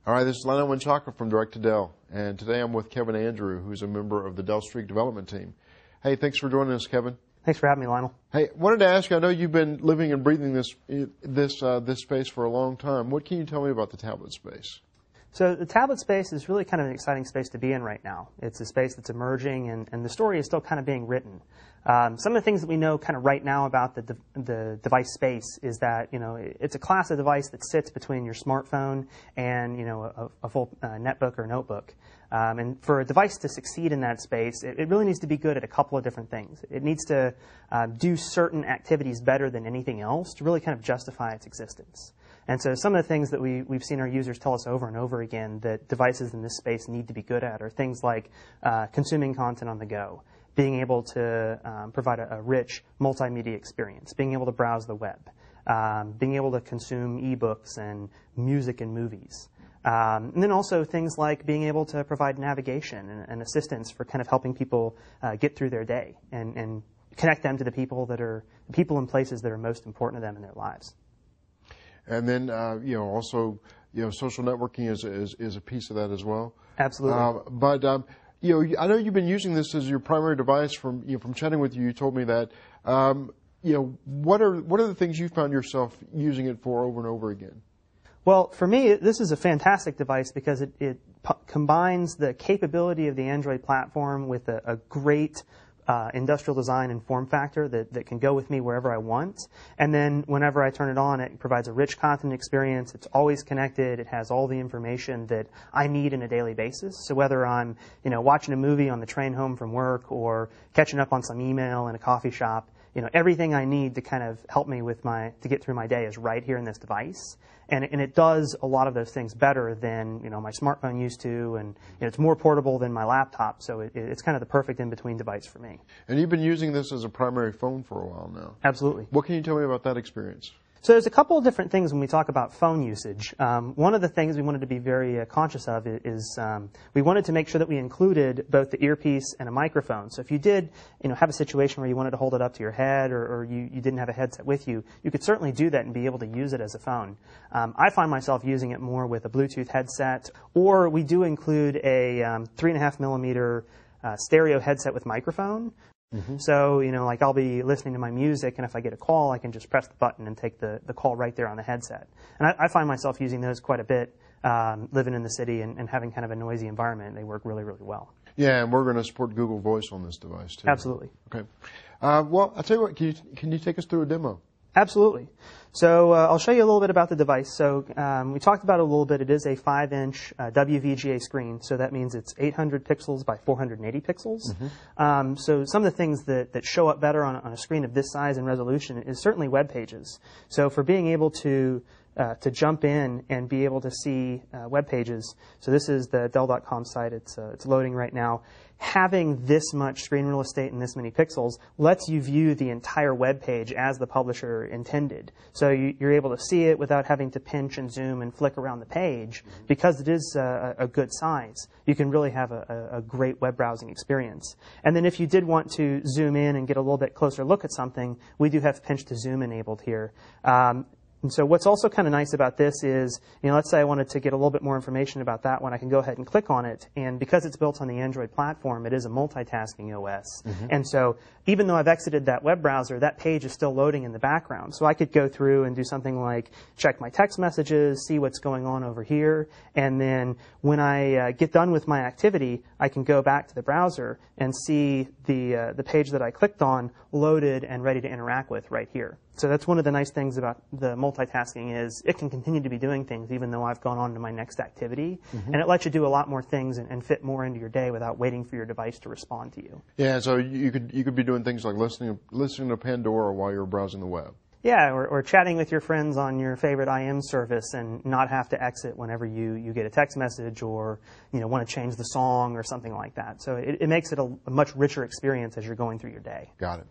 All right, this is Lionel Winchaka from Direct to Dell, and today I'm with Kevin Andrew, who's a member of the Dell Streak development team. Hey, thanks for joining us, Kevin. Thanks for having me, Lionel. Hey, wanted to ask you, I know you've been living and breathing this space for a long time. What can you tell me about the tablet space? So the tablet space is really kind of an exciting space to be in right now. It's a space that's emerging, and the story is still kind of being written. Some of the things that we know kind of right now about the device space is that, it's a class of device that sits between your smartphone and, a full netbook or notebook. And for a device to succeed in that space, it really needs to be good at a couple of different things. It needs to do certain activities better than anything else to really kind of justify its existence. And so some of the things that we've seen our users tell us over and over again that devices in this space need to be good at are things like consuming content on the go, being able to provide a rich multimedia experience, being able to browse the web, being able to consume ebooks and music and movies. And then also things like being able to provide navigation and assistance for kind of helping people get through their day and connect them to the people and places that are most important to them in their lives. And then, also, social networking is a piece of that as well. Absolutely. I know you've been using this as your primary device from chatting with you. You told me that. What are the things you found yourself using it for over and over again? Well, for me, this is a fantastic device because it combines the capability of the Android platform with a great industrial design and form factor that can go with me wherever I want. And then whenever I turn it on, it provides a rich content experience. It's always connected. It has all the information that I need on a daily basis. So whether I'm, watching a movie on the train home from work or catching up on some email in a coffee shop, everything I need to kind of help me to get through my day is right here in this device. And it does a lot of those things better than, my smartphone used to, and it's more portable than my laptop, so it's kind of the perfect in-between device for me. And you've been using this as a primary phone for a while now. Absolutely. What can you tell me about that experience? So there's a couple of different things when we talk about phone usage. One of the things we wanted to be very conscious of is we wanted to make sure that we included both the earpiece and a microphone. So if you did have a situation where you wanted to hold it up to your head or you didn't have a headset with you, you could certainly do that and be able to use it as a phone. I find myself using it more with a Bluetooth headset, or we do include a 3.5 millimeter stereo headset with microphone. Mm-hmm. So, I'll be listening to my music, and if I get a call, I can just press the button and take the call right there on the headset. And I find myself using those quite a bit, living in the city and having kind of a noisy environment. They work really, really well. Yeah, and we're going to support Google Voice on this device, too. Absolutely. Okay. Well, I'll tell you what, can you take us through a demo? Absolutely. So I'll show you a little bit about the device. So we talked about it a little bit. It is a 5-inch WVGA screen, so that means it's 800 pixels by 480 pixels. Mm-hmm. So some of the things that show up better on a screen of this size and resolution is certainly web pages. So for being able to jump in and be able to see web pages, so this is the Dell.com site. It's loading right now. Having this much screen real estate and this many pixels lets you view the entire web page as the publisher intended. So you're able to see it without having to pinch and zoom and flick around the page. Because it is a good size, you can really have a great web browsing experience. And then if you did want to zoom in and get a little bit closer look at something, we do have pinch to zoom enabled here. And so what's also kind of nice about this is, let's say I wanted to get a little bit more information about that one, I can go ahead and click on it. And because it's built on the Android platform, it is a multitasking OS. Mm-hmm. And so even though I've exited that web browser, that page is still loading in the background. So I could go through and do something like check my text messages, see what's going on over here. And then when I get done with my activity, I can go back to the browser and see the page that I clicked on loaded and ready to interact with right here. So that's one of the nice things about the multitasking is it can continue to be doing things even though I've gone on to my next activity. Mm-hmm. And it lets you do a lot more things and fit more into your day without waiting for your device to respond to you. Yeah, so you could be doing things like listening to Pandora while you're browsing the web. Yeah, or chatting with your friends on your favorite IM service and not have to exit whenever you get a text message or want to change the song or something like that. So it makes it a much richer experience as you're going through your day. Got it.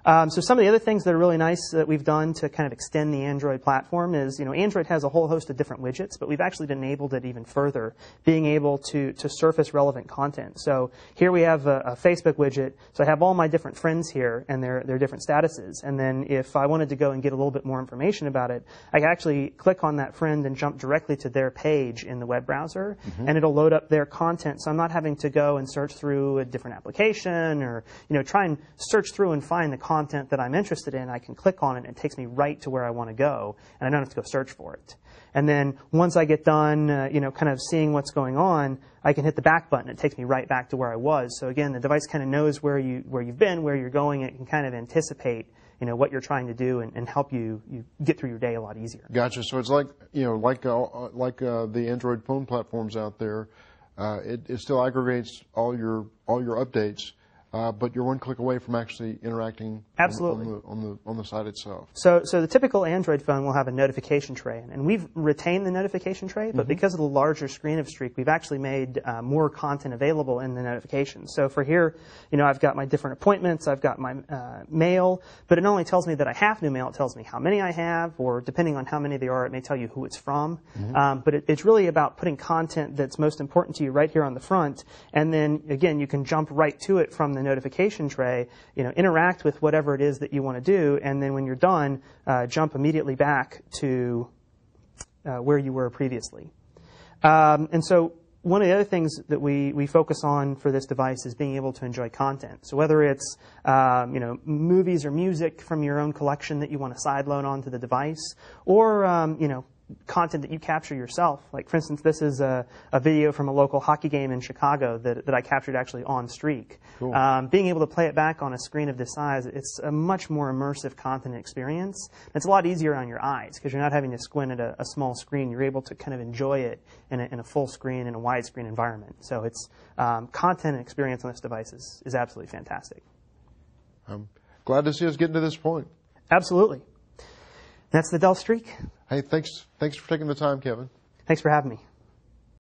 So some of the other things that are really nice that we've done to kind of extend the Android platform is, Android has a whole host of different widgets, but we've actually enabled it even further, being able to surface relevant content. So here we have a Facebook widget. So I have all my different friends here and their different statuses. And then if I wanted to go and get a little bit more information about it, I can actually click on that friend and jump directly to their page in the web browser, and it'll load up their content. So I'm not having to go and search through a different application or, try and search through and find the content that I'm interested in. I can click on it and it takes me right to where I want to go, and I don't have to go search for it. And then once I get done, kind of seeing what's going on, I can hit the back button. It takes me right back to where I was. So again, the device kind of knows where you've been, where you're going. It can kind of anticipate, what you're trying to do and help you get through your day a lot easier. Gotcha. So it's like, like the Android phone platforms out there. It still aggregates all your updates. But you're one click away from actually interacting Absolutely. on the site itself. So the typical Android phone will have a notification tray, and we've retained the notification tray, but because of the larger screen of Streak, we've actually made more content available in the notifications. So for here, I've got my different appointments, I've got my mail, but it not only tells me that I have new mail, it tells me how many I have, or depending on how many there are, it may tell you who it's from. But it's really about putting content that's most important to you right here on the front, and then again, you can jump right to it from the notification tray, interact with whatever it is that you want to do, and then when you're done, jump immediately back to where you were previously. And so one of the other things that we focus on for this device is being able to enjoy content. So whether it's movies or music from your own collection that you want to sideload onto the device, or content that you capture yourself. Like, for instance, this is a video from a local hockey game in Chicago that I captured actually on Streak. Cool. Being able to play it back on a screen of this size, it's a much more immersive content experience. It's a lot easier on your eyes because you're not having to squint at a small screen. You're able to kind of enjoy it in a full screen, in a widescreen environment. So it's content and experience on this device is absolutely fantastic. I'm glad to see us getting to this point. Absolutely. That's the Dell Streak. Hey, thanks for taking the time, Kevin. Thanks for having me.